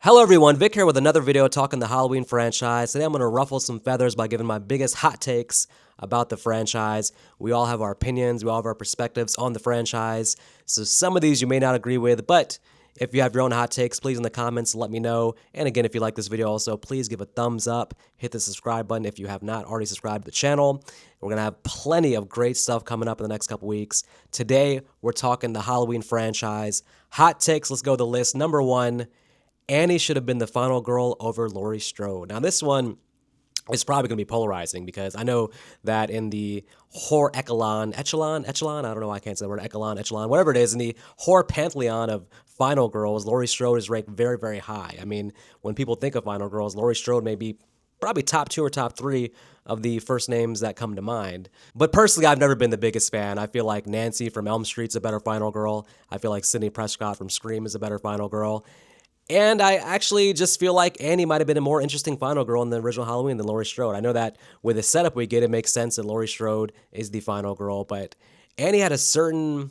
Hello everyone, Vic here with another video talking the Halloween franchise. Today I'm going to ruffle some feathers by giving my biggest hot takes about the franchise. We all have our opinions, we all have our perspectives on the franchise. So some of these you may not agree with, but if you have your own hot takes, please in the comments let me know. And again, if you like this video also, please give a thumbs up, hit the subscribe button if you have not already subscribed to the channel. We're going to have plenty of great stuff coming up in the next couple weeks. Today, we're talking the Halloween franchise. Hot takes, let's go to the list. Number one, Annie should have been the final girl over Laurie Strode. Now, this one is probably going to be polarizing because I know that in the horror echelon, I don't know why I can't say the word echelon, whatever it is, in the horror pantheon of final girls, Laurie Strode is ranked very, very high. I mean, when people think of final girls, Laurie Strode may be probably top two or top three of the first names that come to mind. But personally, I've never been the biggest fan. I feel like Nancy from Elm Street's a better final girl. I feel like Sidney Prescott from Scream is a better final girl. And I actually just feel like Annie might have been a more interesting final girl in the original Halloween than Laurie Strode. I know that with the setup we get, it makes sense that Laurie Strode is the final girl, but Annie had a certain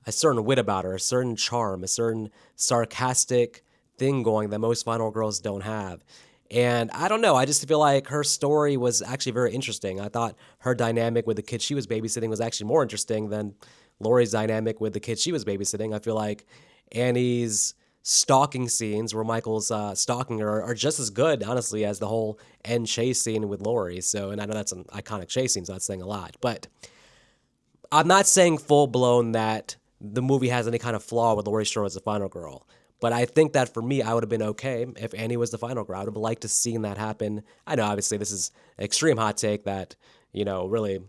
wit about her, a certain charm, a certain sarcastic thing going that most final girls don't have. And I don't know, I just feel like her story was actually very interesting. I thought her dynamic with the kid she was babysitting was actually more interesting than Laurie's dynamic with the kid she was babysitting. I feel like Annie's stalking scenes where Michael's stalking her are just as good, honestly, as the whole end chase scene with Laurie. So, and I know that's an iconic chase scene, so that's saying a lot. But I'm not saying full blown that the movie has any kind of flaw with Laurie Strode as the final girl. But I think that for me, I would have been okay if Annie was the final girl. I would have liked to seen that happen. I know, obviously, this is an extreme hot take that, really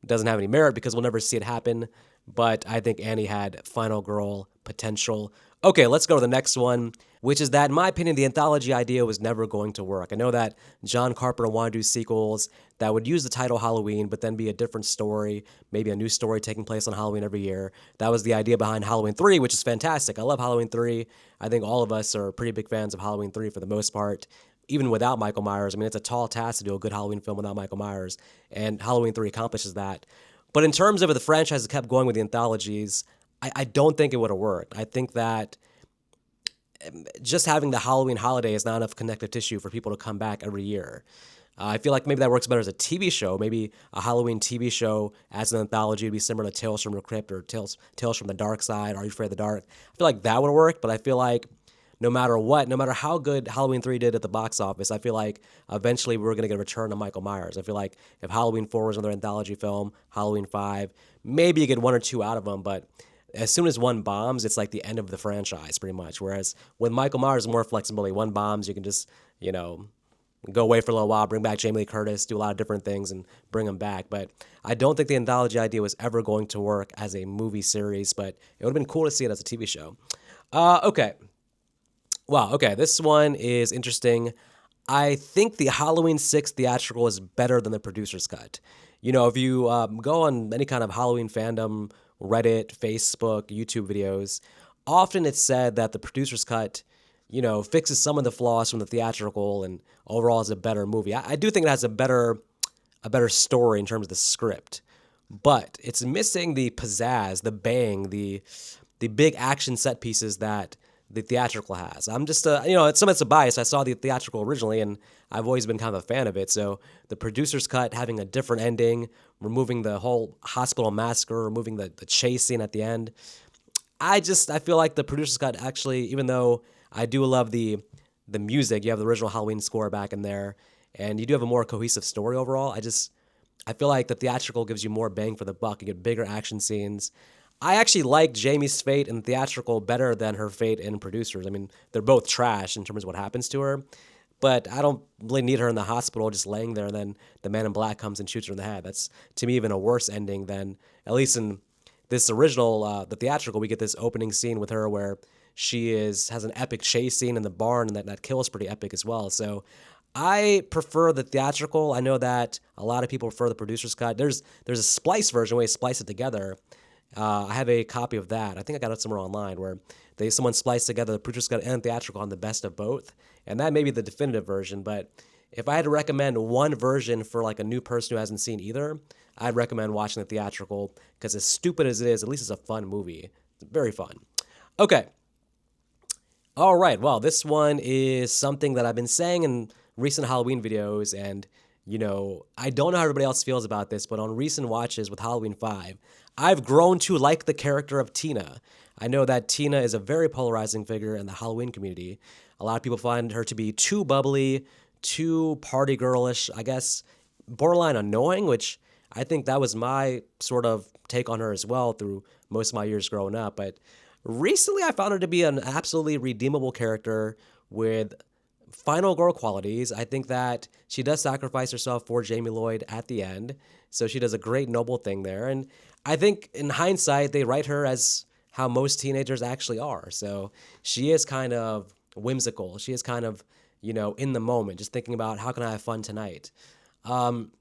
doesn't have any merit because we'll never see it happen. But I think Annie had final girl potential. Okay, let's go to the next one, which is that, in my opinion, the anthology idea was never going to work. I know that John Carpenter wanted to do sequels that would use the title Halloween, but then be a different story, maybe a new story taking place on Halloween every year. That was the idea behind Halloween 3, which is fantastic. I love Halloween 3. I think all of us are pretty big fans of Halloween 3 for the most part. Even without Michael Myers, I mean, it's a tall task to do a good Halloween film without Michael Myers, and Halloween 3 accomplishes that. But in terms of if the franchise kept going with the anthologies, I don't think it would have worked. I think that just having the Halloween holiday is not enough connective tissue for people to come back every year. I feel like maybe that works better as a TV show. Maybe a Halloween TV show as an anthology would be similar to Tales from the Crypt or Tales from the Dark Side. Are You Afraid of the Dark? I feel like that would work, but I feel like no matter what, no matter how good Halloween 3 did at the box office, I feel like eventually we're going to get a return to Michael Myers. I feel like if Halloween 4 was another anthology film, Halloween 5, maybe you get one or two out of them, but as soon as one bombs, it's like the end of the franchise pretty much. Whereas with Michael Myers, more flexibility. One bombs, you can just, go away for a little while, bring back Jamie Lee Curtis, do a lot of different things and bring them back. But I don't think the anthology idea was ever going to work as a movie series, but it would have been cool to see it as a TV show. Okay. Wow, okay, this one is interesting. I think the Halloween 6 theatrical is better than the producer's cut. If you go on any kind of Halloween fandom, Reddit, Facebook, YouTube videos, often it's said that the producer's cut, fixes some of the flaws from the theatrical and overall is a better movie. I do think it has a better story in terms of the script, but it's missing the pizzazz, the bang, the big action set pieces that the theatrical has. I'm just, it's a bias. I saw the theatrical originally, and I've always been kind of a fan of it. So the producer's cut having a different ending, removing the whole hospital massacre, removing the chase scene at the end. I feel like the producer's cut actually, even though I do love the music, you have the original Halloween score back in there, and you do have a more cohesive story overall. I feel like the theatrical gives you more bang for the buck. You get bigger action scenes. I actually like Jamie's fate in theatrical better than her fate in producers. I mean, they're both trash in terms of what happens to her, but I don't really need her in the hospital just laying there and then the man in black comes and shoots her in the head. That's, to me, even a worse ending than, at least in this original, the theatrical, we get this opening scene with her where she has an epic chase scene in the barn, and that kill is pretty epic as well. So I prefer the theatrical. I know that a lot of people prefer the producer's cut. There's a splice version where you splice it together. I have a copy of that. I think I got it somewhere online where someone spliced together the producer's cut and theatrical on the best of both, and that may be the definitive version. But if I had to recommend one version for like a new person who hasn't seen either, I'd recommend watching the theatrical because as stupid as it is, at least it's a fun movie. It's very fun. Okay. All right, well, this one is something that I've been saying in recent Halloween videos, and I don't know how everybody else feels about this, but on recent watches with Halloween 5, I've grown to like the character of Tina. I know that Tina is a very polarizing figure in the Halloween community. A lot of people find her to be too bubbly, too party girlish, I guess borderline annoying, which I think that was my sort of take on her as well through most of my years growing up. But recently, I found her to be an absolutely redeemable character with final girl qualities. I think that she does sacrifice herself for Jamie Lloyd at the end. So she does a great noble thing there. And I think in hindsight, they write her as how most teenagers actually are. So she is kind of whimsical. She is kind of, in the moment, just thinking about how can I have fun tonight. Um,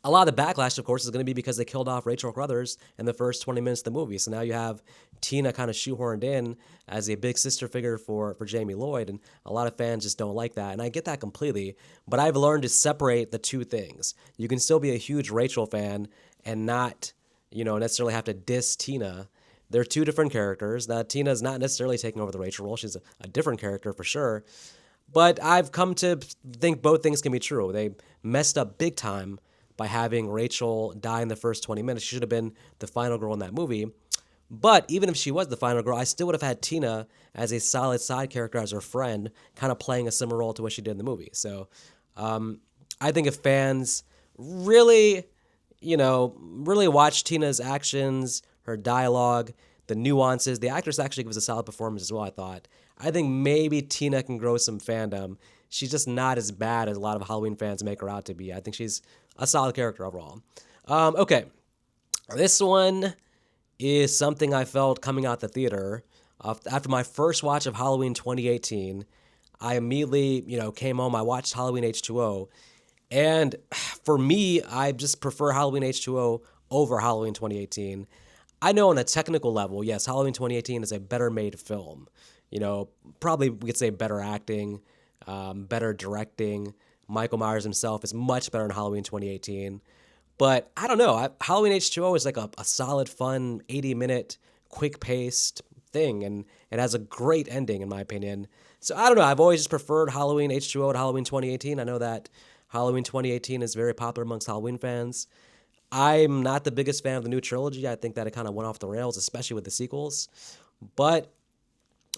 a lot of the backlash, of course, is going to be because they killed off Rachel Crothers in the first 20 minutes of the movie. So now you have Tina kind of shoehorned in as a big sister figure for Jamie Lloyd, and a lot of fans just don't like that. And I get that completely, but I've learned to separate the two things. You can still be a huge Rachel fan and not, necessarily have to diss Tina. They're two different characters. Now, Tina's not necessarily taking over the Rachel role. She's a different character for sure. But I've come to think both things can be true. They messed up big time by having Rachel die in the first 20 minutes. She should have been the final girl in that movie. But even if she was the final girl, I still would have had Tina as a solid side character, as her friend, kind of playing a similar role to what she did in the movie. So I think if fans really, really watch Tina's actions, her dialogue, the nuances, the actress actually gives a solid performance as well, I thought. I think maybe Tina can grow some fandom. She's just not as bad as a lot of Halloween fans make her out to be. I think she's a solid character overall. Okay, this one is something I felt coming out the theater. After my first watch of Halloween 2018, I immediately, came home. I watched Halloween H2O, and for me, I just prefer Halloween H2O over Halloween 2018. I know on a technical level, yes, Halloween 2018 is a better made film. Probably we could say better acting, better directing. Michael Myers himself is much better in Halloween 2018. But I don't know. Halloween H2O is like a solid, fun, 80-minute, quick-paced thing, and it has a great ending, in my opinion. So I don't know. I've always just preferred Halloween H2O to Halloween 2018. I know that Halloween 2018 is very popular amongst Halloween fans. I'm not the biggest fan of the new trilogy. I think that it kind of went off the rails, especially with the sequels. But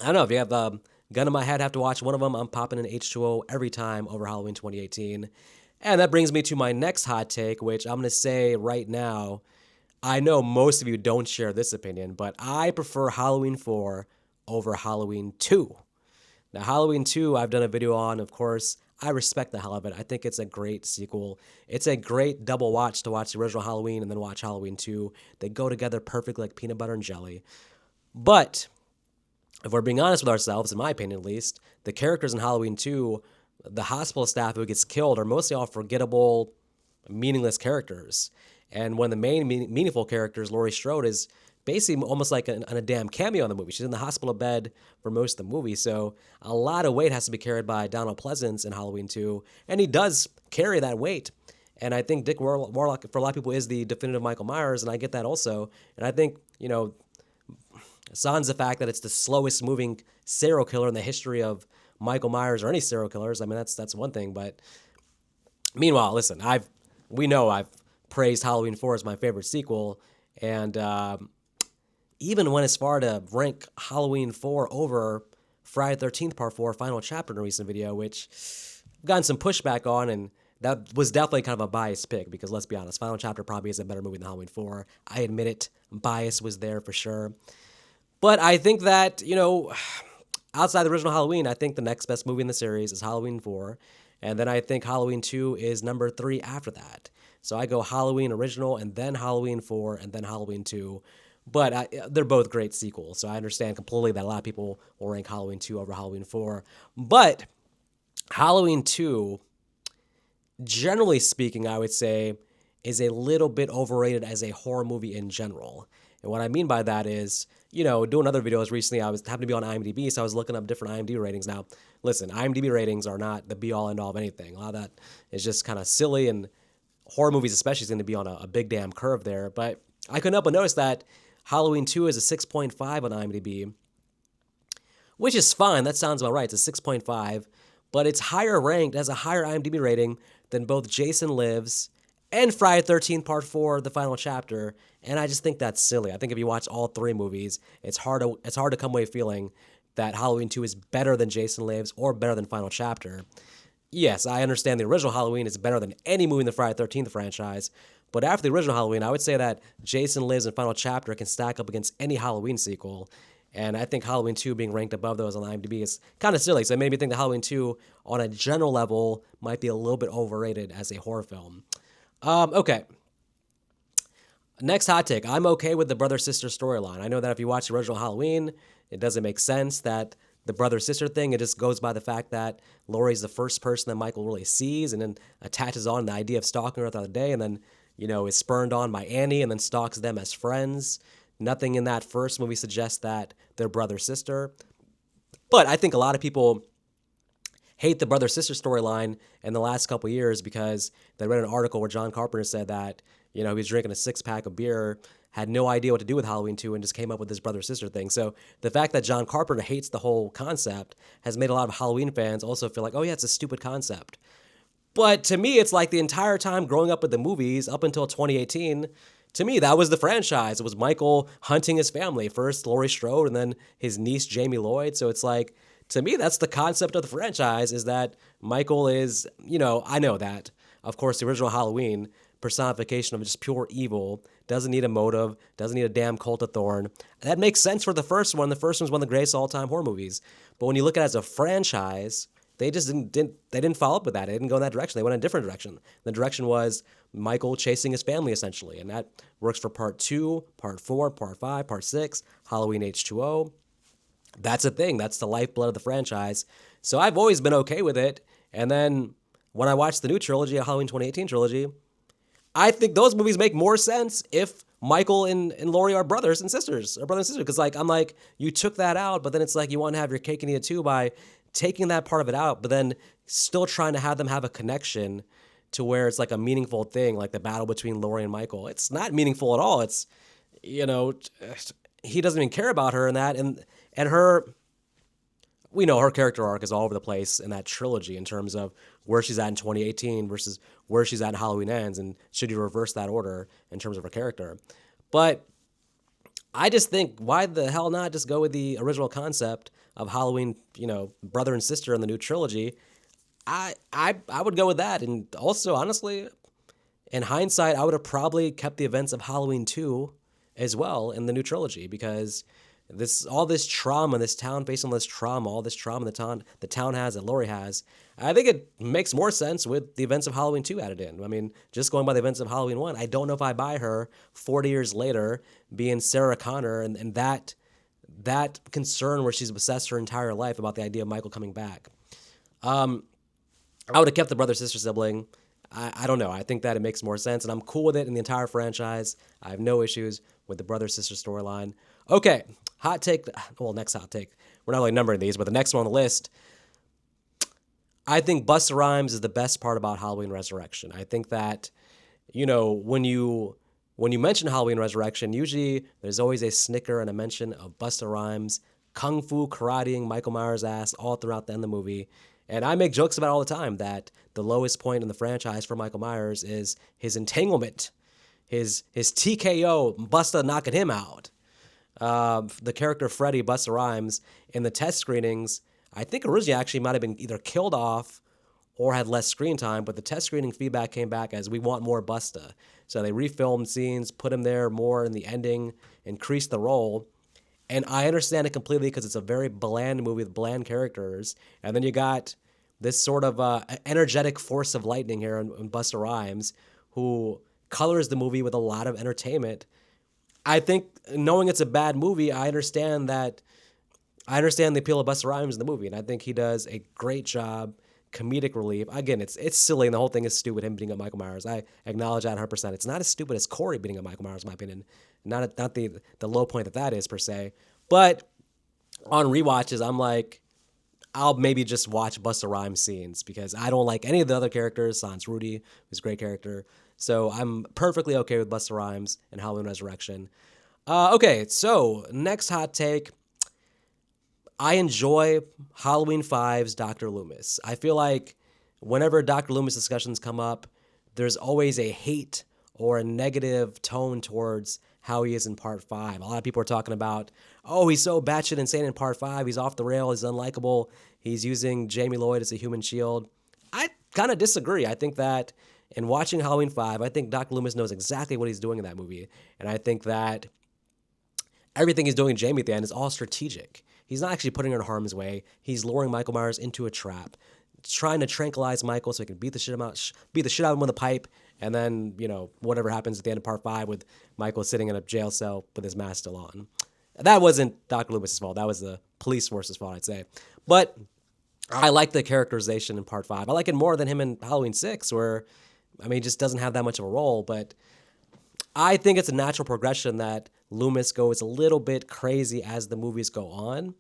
I don't know. If you have a gun in my head, have to watch one of them, I'm popping in H2O every time over Halloween 2018. And that brings me to my next hot take, which I'm going to say right now. I know most of you don't share this opinion, but I prefer Halloween 4 over Halloween 2. Now, Halloween 2, I've done a video on, of course. I respect the hell of it. I think it's a great sequel. It's a great double watch to watch the original Halloween and then watch Halloween 2. They go together perfectly like peanut butter and jelly. But if we're being honest with ourselves, in my opinion at least, the characters in Halloween 2, the hospital staff who gets killed, are mostly all forgettable, meaningless characters. And one of the main meaningful characters, Laurie Strode, is basically almost like a damn cameo in the movie. She's in the hospital bed for most of the movie. So a lot of weight has to be carried by Donald Pleasance in Halloween 2. And he does carry that weight. And I think Dick Warlock, for a lot of people, is the definitive Michael Myers. And I get that also. And I think, sans the fact that it's the slowest moving serial killer in the history of Michael Myers or any serial killers. I mean, that's one thing. But meanwhile, listen, we know I've praised Halloween 4 as my favorite sequel, and even went as far to rank Halloween 4 over Friday the 13th Part 4 Final Chapter in a recent video, which I've gotten some pushback on, and that was definitely kind of a biased pick because, let's be honest, Final Chapter probably is a better movie than Halloween 4. I admit it. Bias was there for sure. But I think that, outside the original Halloween, I think the next best movie in the series is Halloween 4. And then I think Halloween 2 is number 3 after that. So I go Halloween original and then Halloween 4 and then Halloween 2. But they're both great sequels. So I understand completely that a lot of people will rank Halloween 2 over Halloween 4. But Halloween 2, generally speaking, I would say, is a little bit overrated as a horror movie in general. And what I mean by that is, doing other videos recently, I happened to be on IMDb, so I was looking up different IMDb ratings. Now, listen, IMDb ratings are not the be-all, end-all of anything. A lot of that is just kind of silly, and horror movies especially seem to be on a big damn curve there. But I couldn't help but notice that Halloween 2 is a 6.5 on IMDb, which is fine. That sounds about right. It's a 6.5, but it's higher ranked, has a higher IMDb rating than both Jason Lives and Friday the 13th Part 4, the final chapter. And I just think that's silly. I think if you watch all three movies, it's hard to come away feeling that Halloween 2 is better than Jason Lives or better than Final Chapter. Yes, I understand the original Halloween is better than any movie in the Friday the 13th franchise, but after the original Halloween, I would say that Jason Lives and Final Chapter can stack up against any Halloween sequel. And I think Halloween 2 being ranked above those on IMDb is kind of silly. So it made me think that Halloween 2, on a general level, might be a little bit overrated as a horror film. Okay. Next hot take. I'm okay with the brother-sister storyline. I know that if you watch the original Halloween, it doesn't make sense that the brother-sister thing, it just goes by the fact that Laurie's the first person that Michael really sees and then attaches on the idea of stalking her throughout the day and then, is spurned on by Annie and then stalks them as friends. Nothing in that first movie suggests that they're brother-sister. But I think a lot of people hate the brother-sister storyline in the last couple years because they read an article where John Carpenter said that, he was drinking a six-pack of beer, had no idea what to do with Halloween 2, and just came up with this brother-sister thing. So the fact that John Carpenter hates the whole concept has made a lot of Halloween fans also feel like, oh yeah, it's a stupid concept. But to me, it's like the entire time growing up with the movies up until 2018, to me, that was the franchise. It was Michael hunting his family. First Laurie Strode and then his niece Jamie Lloyd. So it's like, to me, that's the concept of the franchise, is that Michael is, I know that. Of course, the original Halloween, personification of just pure evil, doesn't need a motive, doesn't need a damn cult of thorn. That makes sense for the first one. The first one's one of the greatest all-time horror movies. But when you look at it as a franchise, they just didn't follow up with that. They didn't go in that direction. They went in a different direction. The direction was Michael chasing his family, essentially. And that works for Part 2, Part 4, Part 5, Part 6, Halloween H2O. That's a thing. That's the lifeblood of the franchise. So I've always been okay with it. And then when I watched the new trilogy, a Halloween 2018 trilogy, I think those movies make more sense if Michael and Laurie are brothers and sisters, Because I'm like, you took that out, but then it's like you want to have your cake and eat it too by taking that part of it out, but then still trying to have them have a connection to where it's like a meaningful thing, like the battle between Laurie and Michael. It's not meaningful at all. It's, he doesn't even care about her in that. And her, we know her character arc is all over the place in that trilogy in terms of where she's at in 2018 versus where she's at in Halloween Ends, and should you reverse that order in terms of her character. But I just think, why the hell not just go with the original concept of Halloween, brother and sister in the new trilogy? I would go with that. And also, honestly, in hindsight, I would have probably kept the events of Halloween 2 as well in the new trilogy, because all this trauma, this town facing all this trauma, all this trauma the town has, that Laurie has, I think it makes more sense with the events of Halloween 2 added in. I mean, just going by the events of Halloween 1, I don't know if I buy her 40 years later being Sarah Connor and that concern where she's obsessed her entire life about the idea of Michael coming back. I would have kept the brother-sister sibling. I don't know. I think that it makes more sense, and I'm cool with it in the entire franchise. I have no issues with the brother-sister storyline. Okay, hot take. Well, next hot take. We're not really numbering these, but the next one on the list, I think Busta Rhymes is the best part about Halloween Resurrection. I think that, when you mention Halloween Resurrection, usually there's always a snicker and a mention of Busta Rhymes kung fu karateing Michael Myers' ass all throughout the end of the movie. And I make jokes about it all the time that the lowest point in the franchise for Michael Myers is his entanglement, his TKO, Busta knocking him out. The character Freddy, Busta Rhymes, in the test screenings, I think originally actually might have been either killed off or had less screen time, but the test screening feedback came back as, we want more Busta. So they refilmed scenes, put him there more in the ending, increased the role. And I understand it completely because it's a very bland movie with bland characters. And then you got this sort of energetic force of lightning here in Busta Rhymes, who colors the movie with a lot of entertainment. I think, knowing it's a bad movie, I understand the appeal of Busta Rhymes in the movie, and I think he does a great job, comedic relief. Again, it's silly, and the whole thing is stupid, him beating up Michael Myers. I acknowledge that 100%. It's not as stupid as Corey beating up Michael Myers, in my opinion. Not the low point that is, per se. But on rewatches, I'm like, I'll maybe just watch Busta Rhymes scenes, because I don't like any of the other characters. Sans Rudy, who's a great character. So I'm perfectly okay with Busta Rhymes and Halloween Resurrection. Okay, so next hot take. I enjoy Halloween Five's Dr. Loomis. I feel like whenever Dr. Loomis discussions come up, there's always a hate or a negative tone towards how he is in Part 5. A lot of people are talking about, oh, he's so batshit insane in Part 5. He's off the rail. He's unlikable. He's using Jamie Lloyd as a human shield. I kind of disagree. I think that in watching Halloween 5, I think Dr. Loomis knows exactly what he's doing in that movie. And I think that everything he's doing to Jamie at the end is all strategic. He's not actually putting her in harm's way. He's luring Michael Myers into a trap, trying to tranquilize Michael so he can beat the shit out of him with a pipe, and then, whatever happens at the end of Part 5 with Michael sitting in a jail cell with his mask still on. That wasn't Dr. Loomis's fault. That was the police force's fault, I'd say. But I like the characterization in Part 5. I like it more than him in Halloween 6, where, he just doesn't have that much of a role, but I think it's a natural progression that Loomis goes a little bit crazy as the movies go on,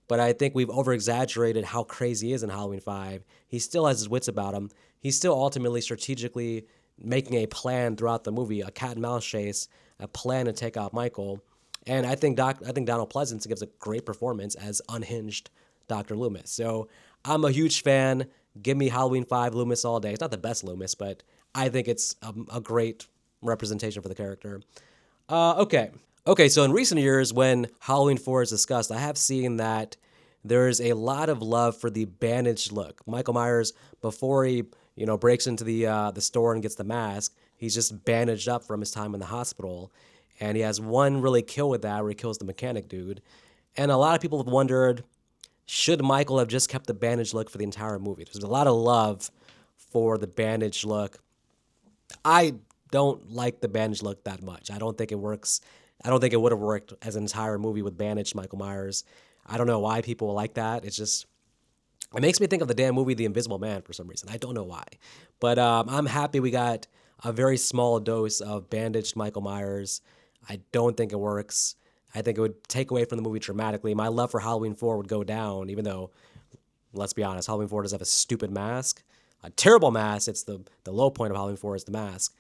but I think we've over-exaggerated how crazy he is in Halloween 5. He still has his wits about him. He's still ultimately strategically making a plan throughout the movie, a cat and mouse chase, a plan to take out Michael. And I think Donald Pleasence gives a great performance as unhinged Dr. Loomis. So I'm a huge fan. Give me Halloween 5 Loomis all day. It's not the best Loomis, but I think it's a great representation for the character. Okay, so in recent years, when Halloween 4 is discussed, I have seen that there's a lot of love for the bandaged look. Michael Myers, before he breaks into the store and gets the mask, he's just bandaged up from his time in the hospital. And he has one really kill with that where he kills the mechanic dude. And a lot of people have wondered, should Michael have just kept the bandaged look for the entire movie? There's a lot of love for the bandaged look. I don't like the bandaged look that much. I don't think it works. I don't think it would have worked as an entire movie with bandaged Michael Myers. I don't know why people like that. It makes me think of the damn movie The Invisible Man for some reason. I don't know why. But I'm happy we got a very small dose of bandaged Michael Myers. I don't think it works. I think it would take away from the movie dramatically. My love for Halloween 4 would go down, even though, let's be honest, Halloween 4 does have a stupid mask. A terrible mask. It's the low point of Halloween 4 is the mask.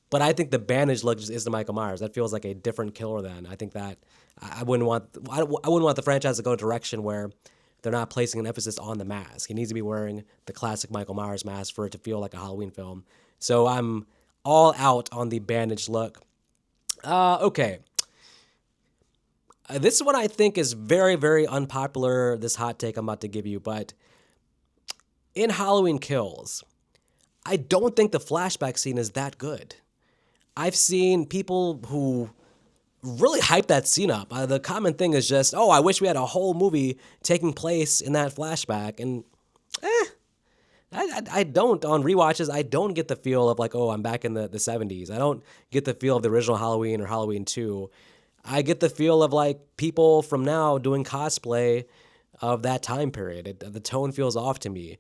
But I think the bandage look is the Michael Myers. That feels like a different killer then. I think that I wouldn't want the franchise to go a direction where they're not placing an emphasis on the mask. He needs to be wearing the classic Michael Myers mask for it to feel like a Halloween film. So I'm all out on the bandage look. Okay. This one I think is very, very unpopular, this hot take I'm about to give you, but in Halloween Kills, I don't think the flashback scene is that good. I've seen people who really hype that scene up. The common thing is just, oh, I wish we had a whole movie taking place in that flashback. And I don't, on rewatches, I don't get the feel of like, oh, I'm back in the 70s. I don't get the feel of the original Halloween or Halloween 2. I get the feel of like people from now doing cosplay of that time period. The tone feels off to me.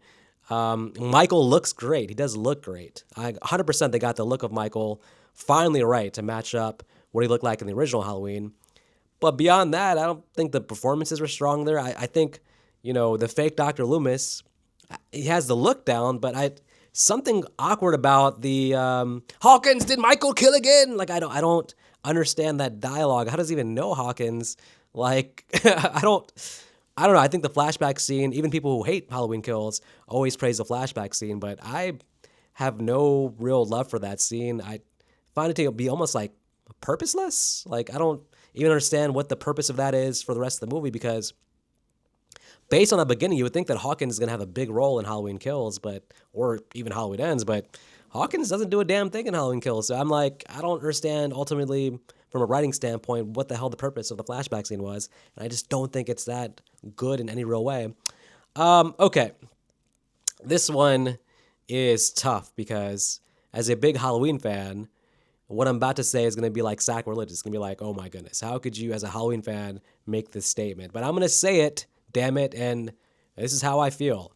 Michael looks great. He does look great. 100% they got the look of Michael finally right to match up what he looked like in the original Halloween. But beyond that, I don't think the performances were strong there. I think, the fake Dr. Loomis, he has the look down, but something awkward about the Hawkins, did Michael kill again? Like I don't understand that dialogue. How does he even know Hawkins? Like I don't know. I think the flashback scene, even people who hate Halloween Kills always praise the flashback scene, but I have no real love for that scene. I find it to be almost like purposeless. Like I don't even understand what the purpose of that is for the rest of the movie, because based on the beginning, you would think that Hawkins is going to have a big role in Halloween Kills, or even Halloween Ends, but Hawkins doesn't do a damn thing in Halloween Kills. So I'm like, I don't understand ultimately from a writing standpoint what the hell the purpose of the flashback scene was. And I just don't think it's that good in any real way. Okay. This one is tough because as a big Halloween fan, what I'm about to say is going to be like sacrilegious. It's going to be like, oh my goodness, how could you as a Halloween fan make this statement? But I'm going to say it, damn it, and this is how I feel.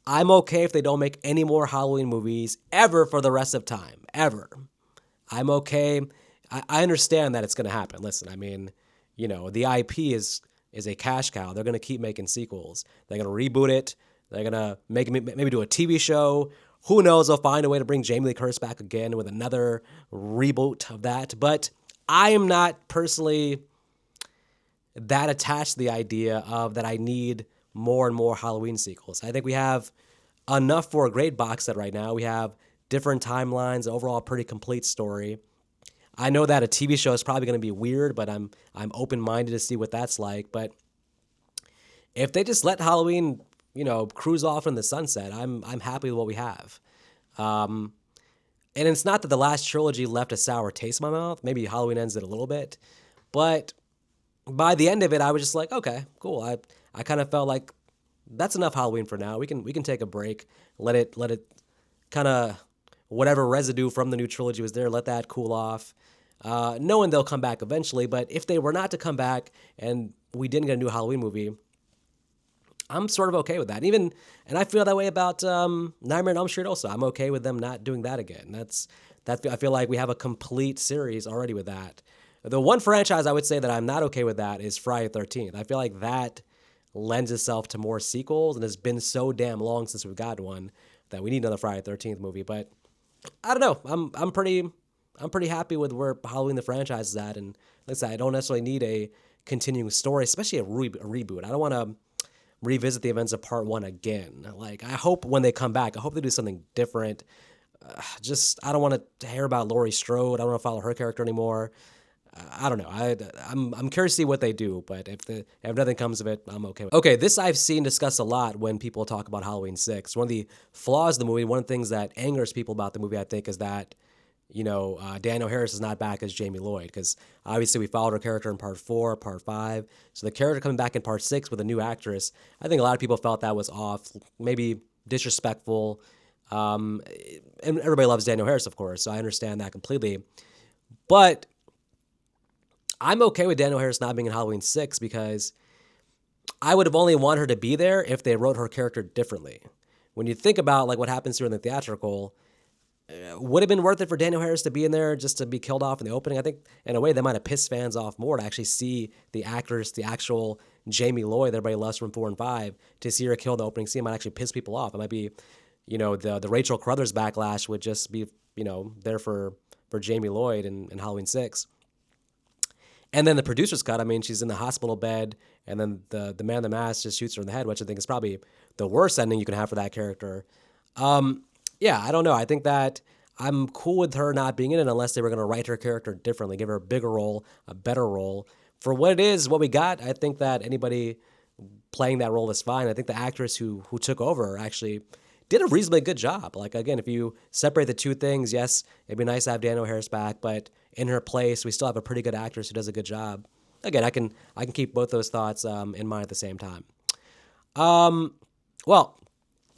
I'm okay if they don't make any more Halloween movies ever for the rest of time. Ever. I'm okay. I understand that it's going to happen. Listen, the IP is a cash cow. They're going to keep making sequels. They're going to reboot it. They're going to maybe do a TV show. Who knows? They'll find a way to bring Jamie Lee Curtis back again with another reboot of that. But I am not personally that attached to the idea of that I need more and more Halloween sequels. I think we have enough for a great box set right now. We have different timelines, overall pretty complete story. I know that a TV show is probably going to be weird, but I'm open minded to see what that's like. But if they just let Halloween, cruise off in the sunset, I'm happy with what we have. Um, and it's not that the last trilogy left a sour taste in my mouth. Maybe Halloween ends it a little bit, but by the end of it, I was just like, okay, cool. I kind of felt like that's enough Halloween for now. We can take a break, let it kind of whatever residue from the new trilogy was there, let that cool off. Knowing they'll come back eventually, but if they were not to come back and we didn't get a new Halloween movie, I'm sort of okay with that. And I feel that way about Nightmare on Elm Street also. I'm okay with them not doing that again. I feel like we have a complete series already with that. The one franchise I would say that I'm not okay with that is Friday the 13th. I feel like that lends itself to more sequels, and it's been so damn long since we've got one that we need another Friday the 13th movie. But I don't know. I'm pretty happy with where Halloween the franchise is at, and like I said, I don't necessarily need a continuing story, especially a reboot. I don't want to revisit the events of part one again. Like, I hope when they come back, I hope they do something different. I don't want to hear about Laurie Strode. I don't want to follow her character anymore. I don't know. I'm curious to see what they do, but if nothing comes of it, I'm okay with it. Okay, this I've seen discussed a lot when people talk about Halloween 6. One of the flaws of the movie, one of the things that angers people about the movie, I think, is that Danielle Harris is not back as Jamie Lloyd, because obviously we followed her character in part 4, part 5. So the character coming back in part 6 with a new actress, I think a lot of people felt that was off, maybe disrespectful. And everybody loves Danielle Harris, of course, so I understand that completely. But I'm okay with Danielle Harris not being in Halloween 6 because I would have only wanted her to be there if they wrote her character differently. When you think about like what happens here in the theatrical, would have been worth it for Danielle Harris to be in there just to be killed off in the opening. I think in a way that might have pissed fans off more to actually see the actress, the actual Jamie Lloyd that everybody loves from 4 and 5, to see her killed in the opening scene might actually piss people off. It might be, the Rachel Carruthers backlash would just be, there for Jamie Lloyd in Halloween 6. And then the producer's cut, I mean, she's in the hospital bed, and then the man in the mask just shoots her in the head, which I think is probably the worst ending you can have for that character. Yeah, I don't know. I think that I'm cool with her not being in it unless they were going to write her character differently, give her a bigger role, a better role. For what it is, what we got, I think that anybody playing that role is fine. I think the actress who took over actually did a reasonably good job. Like, again, if you separate the two things, yes, it'd be nice to have Danielle Harris back, but in her place, we still have a pretty good actress who does a good job. Again, I can keep both those thoughts in mind at the same time. Well,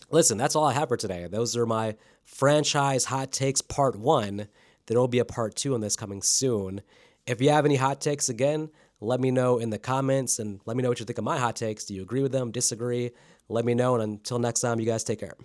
listen, that's all I have for today. Those are my franchise hot takes part 1. There will be a part 2 on this coming soon. If you have any hot takes, again, let me know in the comments, and let me know what you think of my hot takes. Do you agree with them, disagree? Let me know, and until next time, you guys take care.